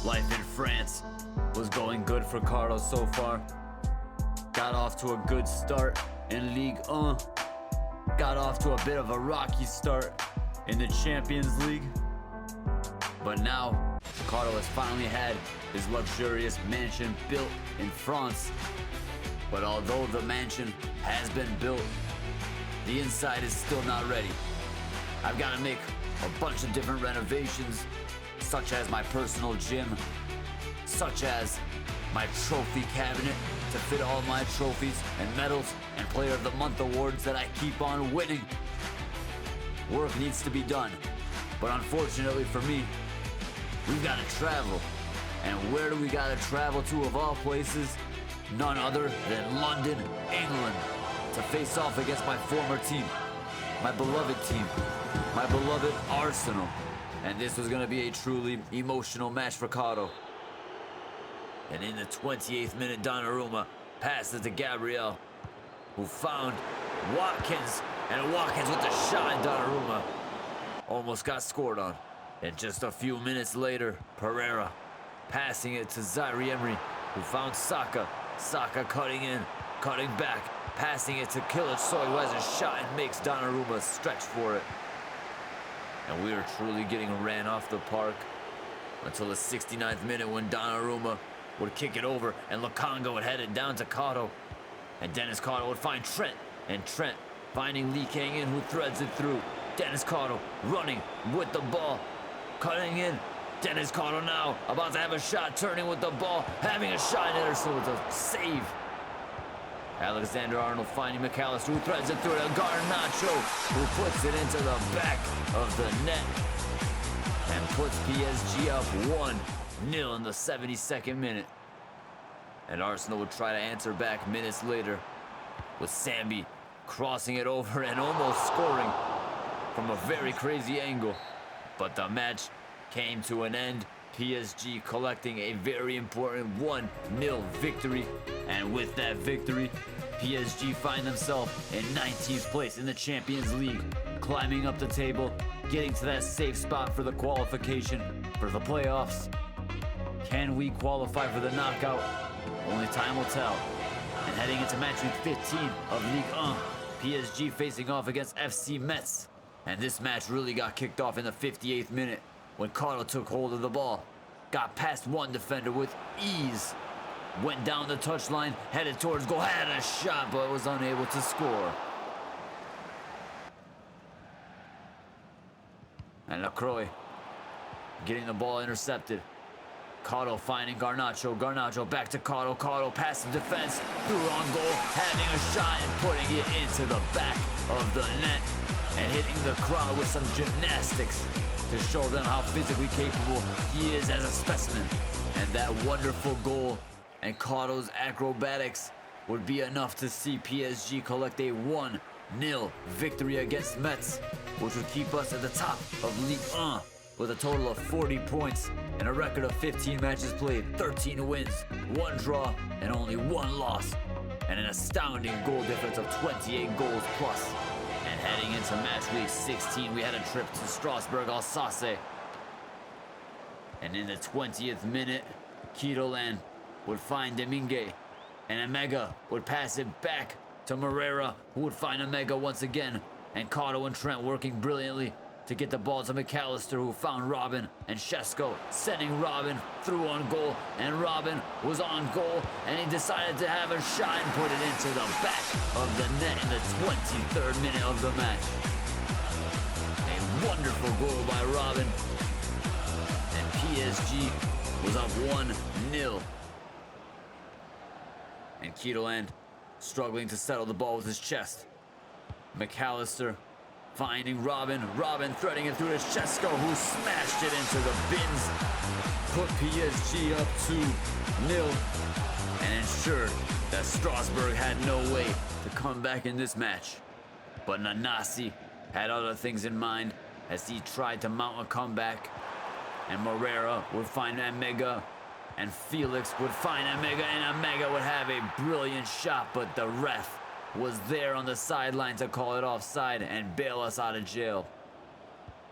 Life in France was going good for Karo so far. Got off to a good start in Ligue 1. Got off to a bit of a rocky start in the Champions League. But now, Karo has finally had his luxurious mansion built in France. But although the mansion has been built, the inside is still not ready. I've got to make a bunch of different renovations, such as my personal gym, such as my trophy cabinet to fit all my trophies and medals and Player of the Month awards that I keep on winning. Work needs to be done, but unfortunately for me, we've got to travel. And where do we got to travel to of all places? None other than London, England, to face off against my former team, my beloved team, my beloved Arsenal. And this was going to be a truly emotional match for Karo. And in the 28th minute, Donnarumma passes to Gabriel, who found Watkins, and Watkins with the shot, and Donnarumma almost got scored on. And just a few minutes later, Pereira passing it to Zaire Emery, who found Saka. Saka cutting in, cutting back, passing it to Kilicsoy, who has a shot and makes Donnarumma stretch for it. And we were truly getting ran off the park until the 69th minute, when Donnarumma would kick it over and Lukonga would head it down to Karo. And Denis Karo would find Trent, and Trent finding Lee Kang-in, who threads it through. Denis Karo running with the ball, cutting in. Denis Karo now about to have a shot, turning with the ball, having a shot, and Ederson with a save. Alexander-Arnold finding McAllister, who threads it through to Garnacho, who puts it into the back of the net and puts PSG up 1-0 in the 72nd minute. And Arsenal would try to answer back minutes later, with Sambi crossing it over and almost scoring from a very crazy angle. But the match came to an end, PSG collecting a very important 1-0 victory. And with that victory, PSG find themselves in 19th place in the Champions League, climbing up the table, getting to that safe spot for the qualification for the playoffs. Can we qualify for the knockout? Only time will tell. And heading into match week 15 of Ligue 1, PSG facing off against FC Metz. And this match really got kicked off in the 58th minute, when Karo took hold of the ball, got past one defender with ease, went down the touchline, headed towards goal, had a shot, but was unable to score. And Lacroix getting the ball intercepted. Karo finding Garnacho. Garnacho back to Karo. Karo past the defense, through on goal, having a shot and putting it into the back of the net and hitting the crowd with some gymnastics to show them how physically capable he is as a specimen. And that wonderful goal and Karo's acrobatics would be enough to see PSG collect a 1-0 victory against Metz, which would keep us at the top of Ligue 1 with a total of 40 points and a record of 15 matches played, 13 wins, 1 draw, and only 1 loss, and an astounding goal difference of 28 goals plus. And heading into match week 16, we had a trip to Strasbourg, Alsace. And in the 20th minute, Kidolan would find Demingue, and Emega would pass it back to Moreira, who would find Emega once again, and Karo and Trent working brilliantly to get the ball to McAllister, who found Robin, and Shesko sending Robin through on goal, and Robin was on goal, and he decided to have a shot and put it into the back of the net in the 23rd minute of the match. A wonderful goal by Robin, and PSG was up 1-0. And Kidoland struggling to settle the ball with his chest. McAllister finding Robin. Robin threading it through to Shesko, who smashed it into the bins. Put PSG up 2-0 and ensured that Strasbourg had no way to come back in this match. But Nanasi had other things in mind as he tried to mount a comeback. And Moreira would find Emega, and Felix would find Emega, and Emega would have a brilliant shot, but the ref was there on the sideline to call it offside and bail us out of jail.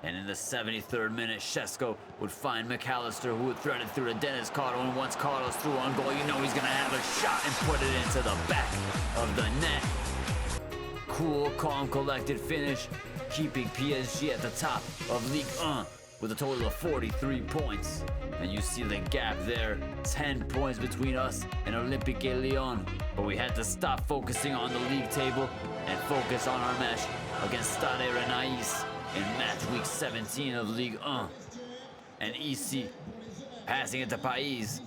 And in the 73rd minute, Shesko would find McAllister, who would thread it through to Denis Karo. And once Karo's through on goal, you know he's going to have a shot and put it into the back of the net. Cool, calm, collected finish, keeping PSG at the top of Ligue 1 with a total of 43 points. And you see the gap there, 10 points between us and Olympique Lyon. But we had to stop focusing on the league table and focus on our match against Stade Rennais in match week 17 of Ligue 1. And EC passing it to Pais.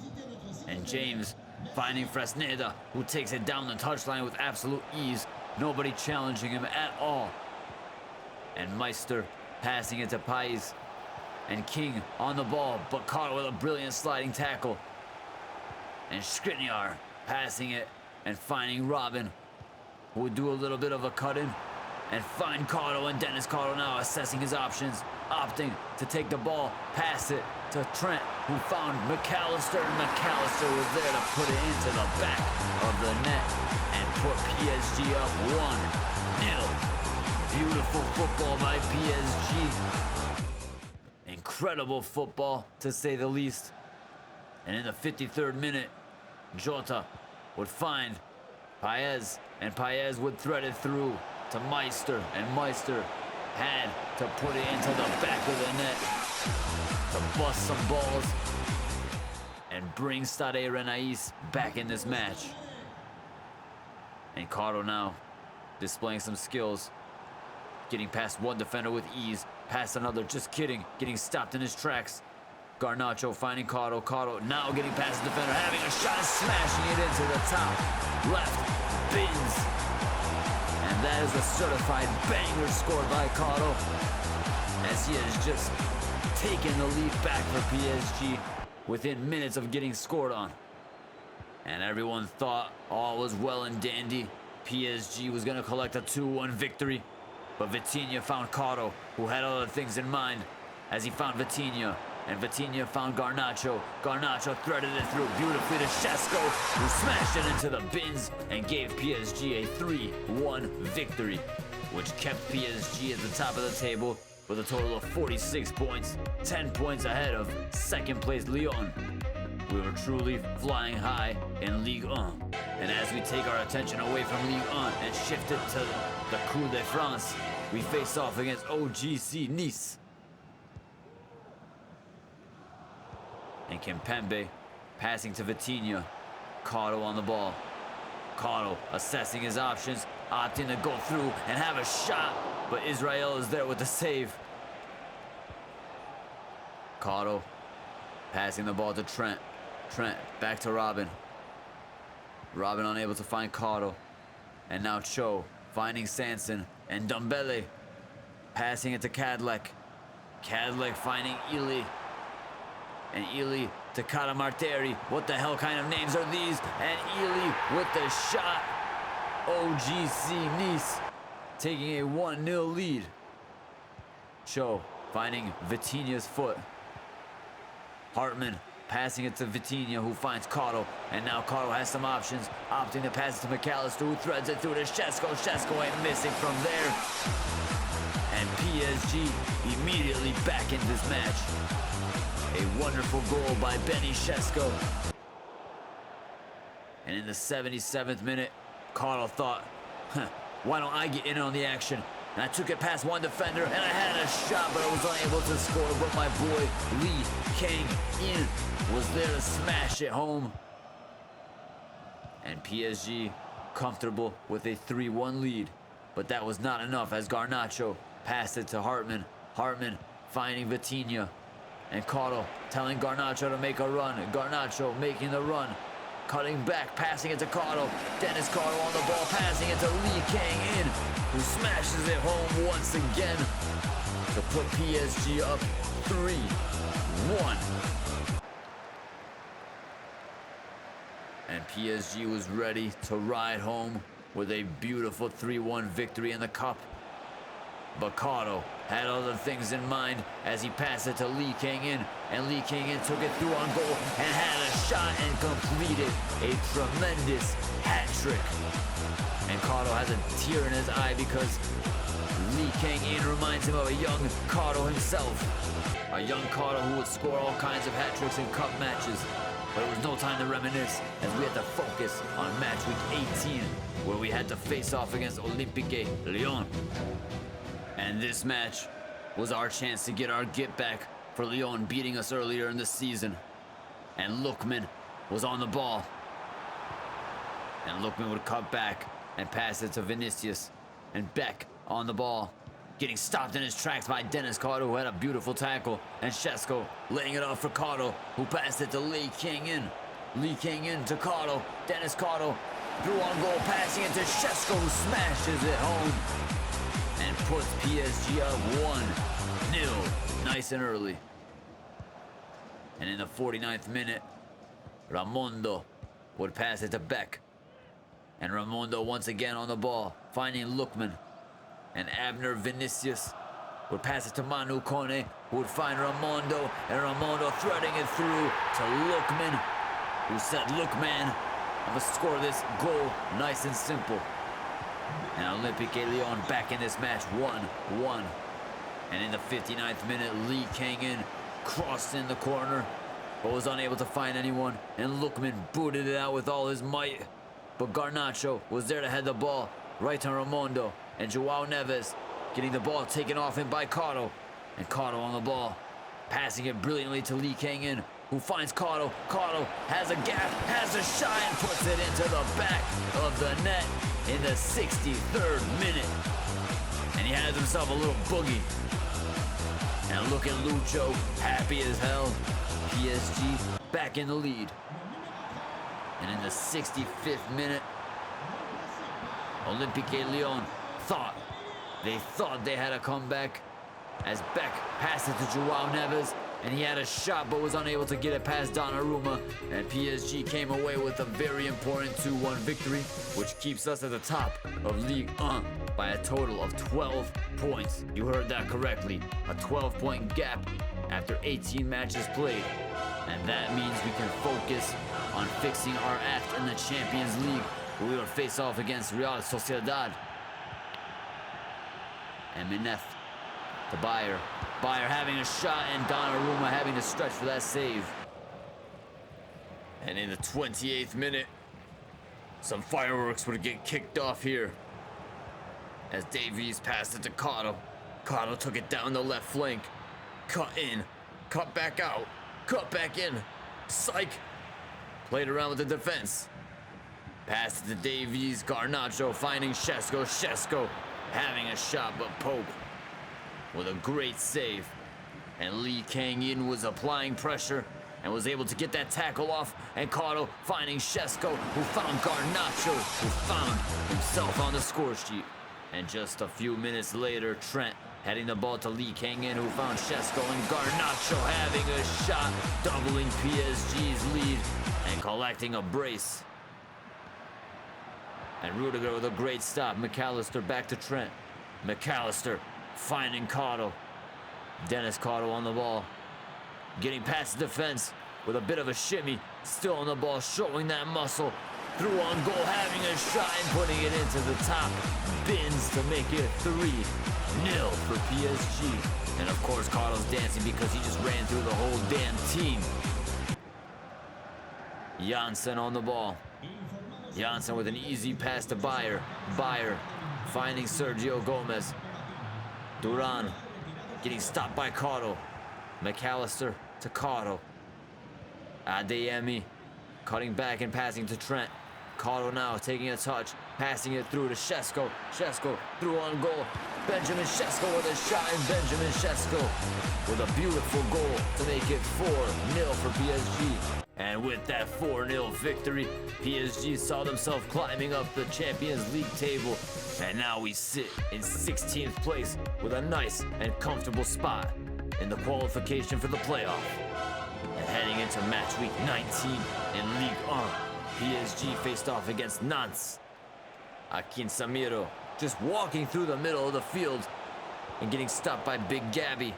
And James finding Fresneda, who takes it down the touchline with absolute ease. Nobody challenging him at all. And Meister passing it to Pais. And King on the ball, but caught with a brilliant sliding tackle. And Skriniar passing it and finding Robin, who would do a little bit of a cut-in and find Karo, and Denis Karo now assessing his options, opting to take the ball, pass it to Trent, who found McAllister, and McAllister was there to put it into the back of the net and put PSG up 1-0. Beautiful football by PSG. Incredible football, to say the least. And in the 53rd minute, Jota would find Paez, and Paez would thread it through to Meister, and Meister had to put it into the back of the net to bust some balls and bring Stade Rennais back in this match. And Karo now displaying some skills, getting past one defender with ease, past another, just kidding, getting stopped in his tracks. Garnacho finding Karo, Karo now getting past the defender, having a shot, smashing it into the top left bins. And that is a certified banger scored by Karo, as he has just taken the lead back for PSG within minutes of getting scored on. And everyone thought all was well and dandy. PSG was going to collect a 2-1 victory. But Vitinha found Karo, who had other things in mind, as he found Vitinha. And Vitinha found Garnacho. Garnacho threaded it through beautifully to Shesko, who smashed it into the bins and gave PSG a 3-1 victory, which kept PSG at the top of the table with a total of 46 points, 10 points ahead of second place Lyon. We were truly flying high in Ligue 1. And as we take our attention away from Ligue 1 and shift it to the Coupe de France, we face off against OGC Nice. And Kimpembe passing to Vitinha. Karo on the ball. Karo assessing his options, opting to go through and have a shot, but Israel is there with the save. Karo passing the ball to Trent. Trent back to Robin. Robin unable to find Karo. And now Cho finding Sanson, and Dumbele passing it to Kadlec. Kadlec finding Ili. And Ili to Karamarteri. What the hell kind of names are these? And Ili with the shot. OGC Nice taking a 1-0 lead. Cho finding Vitinha's foot. Hartman passing it to Vitinha, who finds Karo. And now Karo has some options, opting to pass it to McAllister, who threads it through to Shesko. Shesko ain't missing from there. And PSG immediately back in this match. A wonderful goal by Benny Shesko. And in the 77th minute, Karo thought, why don't I get in on the action? And I took it past one defender, and I had a shot, but I was unable to score. But my boy, Lee Kang-in, was there to smash it home. And PSG comfortable with a 3-1 lead. But that was not enough, as Garnacho passed it to Hartman. Hartman finding Vitinha. And Karo telling Garnacho to make a run. Garnacho making the run. Cutting back, passing it to Karo. Denis Karo on the ball, passing it to Lee Kang-in, who smashes it home once again to put PSG up 3-1. And PSG was ready to ride home with a beautiful 3-1 victory in the cup. But Karo had other things in mind as he passed it to Lee Kang-in, and Lee Kang-in took it through on goal and had a shot and completed a tremendous hat trick. And Karo has a tear in his eye because Lee Kang-in reminds him of a young Karo himself. A young Karo who would score all kinds of hat tricks in cup matches. But it was no time to reminisce, as we had to focus on match week 18, where we had to face off against Olympique Lyon. And this match was our chance to get our get back for Lyon beating us earlier in the season. And Lookman was on the ball. And Lookman would cut back and pass it to Vinicius. And Beck on the ball, getting stopped in his tracks by Denis Karo, who had a beautiful tackle. And Shesko laying it off for Karo, who passed it to Lee Kang-in. Lee Kang-in to Karo. Denis Karo through on goal, passing it to Shesko, who smashes it home and puts PSG up 1-0 nice and early. And in the 49th minute, Raimondo would pass it to Beck. And Raimondo once again on the ball, finding Lookman. And Abner Vinicius would pass it to Manu Kone, who would find Raimondo. And Raimondo threading it through to Lookman, who said, "Look, man, I'm gonna score this goal nice and simple." And Olympique Lyon back in this match, 1-1. And in the 59th minute, Lee Kang-in crossed in the corner, but was unable to find anyone. And Lookman booted it out with all his might. But Garnacho was there to head the ball right to Raimondo. And Joao Neves getting the ball taken off him by Karo. And Karo on the ball, passing it brilliantly to Lee Kang-in, who finds Karo. Karo has a gap, has a shot, and puts it into the back of the net in the 63rd minute. And he has himself a little boogie. And look at Lucho, happy as hell. PSG back in the lead. And in the 65th minute, Olympique Lyon thought they had a comeback, as Beck passed it to Joao Neves, and he had a shot but was unable to get it past Donnarumma, and PSG came away with a very important 2-1 victory, which keeps us at the top of Ligue 1 by a total of 12 points. You heard that correctly, a 12-point gap after 18 matches played. And that means we can focus on fixing our act in the Champions League, where we will face off against Real Sociedad. And Minef to Bayer. Bayer having a shot, and Donnarumma having to stretch for that save. And in the 28th minute, some fireworks would get kicked off here, as Davies passed it to Karo. Karo took it down the left flank. Cut in, cut back out, cut back in. Psych! Played around with the defense. Passed it to Davies. Garnacho finding Shesko. Shesko having a shot, but Pope with a great save. And Lee Kang-in was applying pressure and was able to get that tackle off. And Karo finding Shesko, who found Garnacho, who found himself on the score sheet. And just a few minutes later, Trent heading the ball to Lee Kang-in, who found Shesko, and Garnacho having a shot, doubling PSG's lead and collecting a brace. And Rudiger with a great stop. McAllister back to Trent. McAllister finding Karo. Denis Karo on the ball, getting past the defense with a bit of a shimmy. Still on the ball, showing that muscle. Through on goal, having a shot and putting it into the top bins to make it 3-0 for PSG. And of course, Karo's dancing because he just ran through the whole damn team. Janssen on the ball. Janssen with an easy pass to Bayer. Bayer finding Sergio Gomez. Duran getting stopped by Karo. McAllister to Karo. Adeyemi cutting back and passing to Trent. Karo now taking a touch, passing it through to Shesko. Shesko through on goal. Benjamin Shesko with a shot, and Benjamin Shesko with a beautiful goal to make it 4-0 for PSG. And with that 4-0 victory, PSG saw themselves climbing up the Champions League table. And now we sit in 16th place with a nice and comfortable spot in the qualification for the playoff. And heading into match week 19 in Ligue 1, PSG faced off against Nantes. Akin Samiro just walking through the middle of the field and getting stopped by Big Gabby.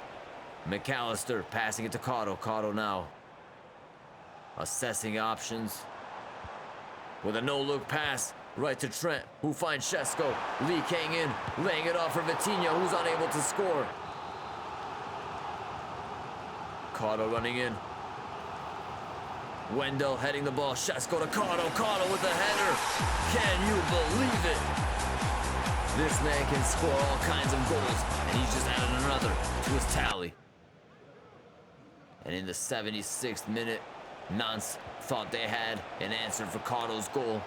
McAllister passing it to Karo. Karo now assessing options with a no-look pass. Right to Trent, who finds Shesko. Lee Kang in, laying it off for Vitinha, who's unable to score. Karo running in. Wendell heading the ball. Shesko to Karo. Karo with the header. Can you believe it? This man can score all kinds of goals, and he's just added another to his tally. And in the 76th minute, Nantes thought they had an answer for Karo's goal.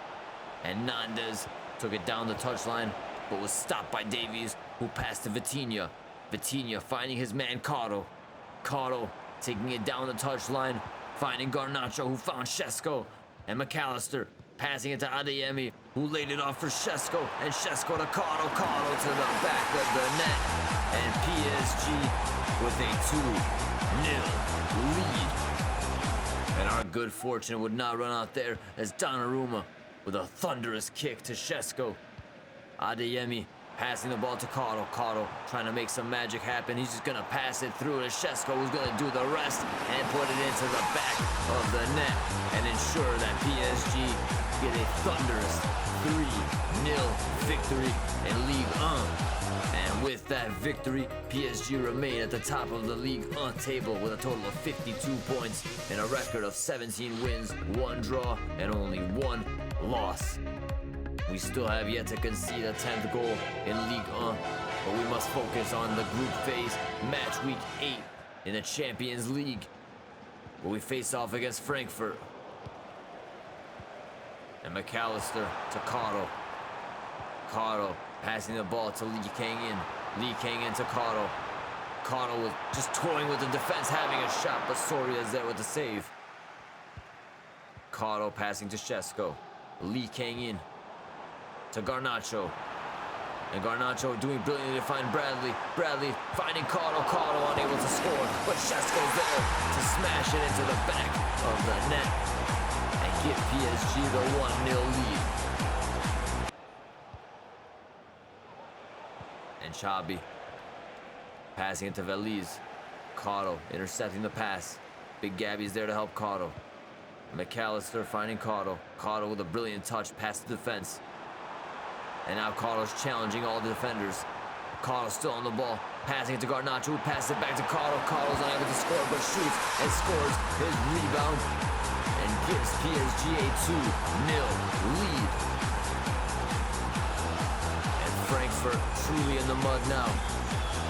And Nandes took it down the touchline, but was stopped by Davies, who passed to Vitinha. Vitinha finding his man Karo. Karo taking it down the touchline, finding Garnacho, who found Shesko. And McAllister passing it to Adeyemi, who laid it off for Shesko. And Shesko to Karo. Karo to the back of the net. And PSG with a 2-0 lead. And our good fortune would not run out there as Donnarumma with a thunderous kick to Shesko. Adeyemi passing the ball to Karo. Karo trying to make some magic happen. He's just gonna pass it through to Shesko, who's gonna do the rest and put it into the back of the net and ensure that PSG get a thunderous 3-0 victory in Ligue 1. And with that victory, PSG remain at the top of the Ligue 1 table with a total of 52 points and a record of 17 wins, 1 draw, and only 1 loss. We still have yet to concede a 10th goal in Ligue 1, but we must focus on the group phase, match week 8 in the Champions League, where we face off against Frankfurt. And McAllister to Karo. Karo passing the ball to Lee Kang in. Lee Kang in to Karo. Karo was just toying with the defense, having a shot, but Soria is there with the save. Karo passing to Shesko. Lee Kang in to Garnacho. And Garnacho doing brilliantly to find Bradley. Bradley finding Karo. Karo unable to score, but Shesko's there to smash it into the back of the net and give PSG the 1-0 lead. And Chabi passing it to Veliz. Karo intercepting the pass. Big Gabby's there to help Karo. McAllister finding Karo. Karo with a brilliant touch past the defense. And now Karo's challenging all the defenders. Karo still on the ball, passing it to Garnacho, who passes it back to Karo. Karo's unable to score, but shoots and scores his rebound and gives PSG a 2-0 lead. And Frankfurt truly in the mud now.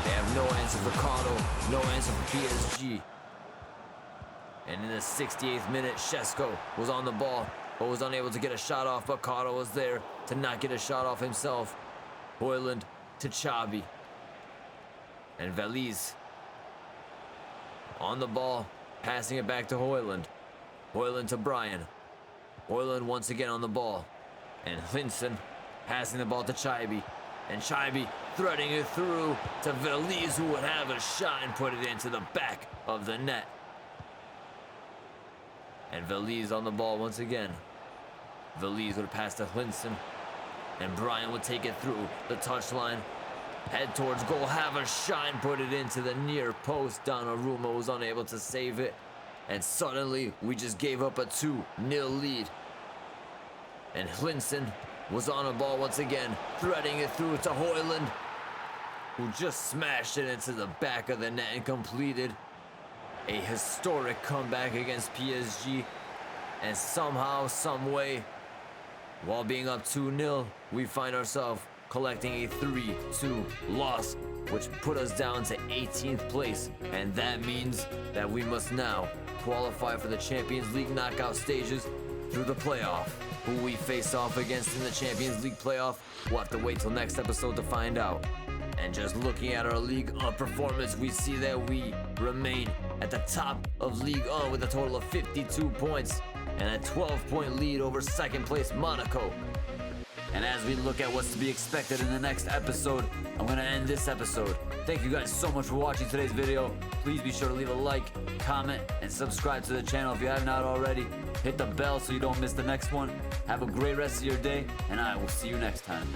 They have no answer for Karo, no answer for PSG. And in the 68th minute, Shesko was on the ball, but was unable to get a shot off, but Karo was there to not get a shot off himself. Hoyland to Chabi. And Veliz on the ball, passing it back to Hoyland. Hoyland to Brian. Hoyland once again on the ball. And Hlinson passing the ball to Chaibi. And Chaibi threading it through to Veliz, who would have a shot and put it into the back of the net. And Veliz on the ball once again. Veliz would pass to Hlinson. And Brian would take it through the touchline. Head towards goal, have a shot and put it into the near post. Donnarumma was unable to save it. And suddenly, we just gave up a 2-0 lead. And Hlinson was on the ball once again, threading it through to Hoyland, who just smashed it into the back of the net and completed a historic comeback against PSG. And somehow, some way, while being up 2-0, we find ourselves collecting a 3-2 loss, which put us down to 18th place. And that means that we must now qualify for the Champions League knockout stages through the playoff. Who we face off against in the Champions League playoff, we'll have to wait till next episode to find out. And just looking at our Ligue 1 performance, we see that we remain at the top of Ligue 1 with a total of 52 points and a 12-point lead over second place Monaco. And as we look at what's to be expected in the next episode, I'm going to end this episode. Thank you guys so much for watching today's video. Please be sure to leave a like, comment, and subscribe to the channel if you have not already. Hit the bell so you don't miss the next one. Have a great rest of your day, and I will see you next time.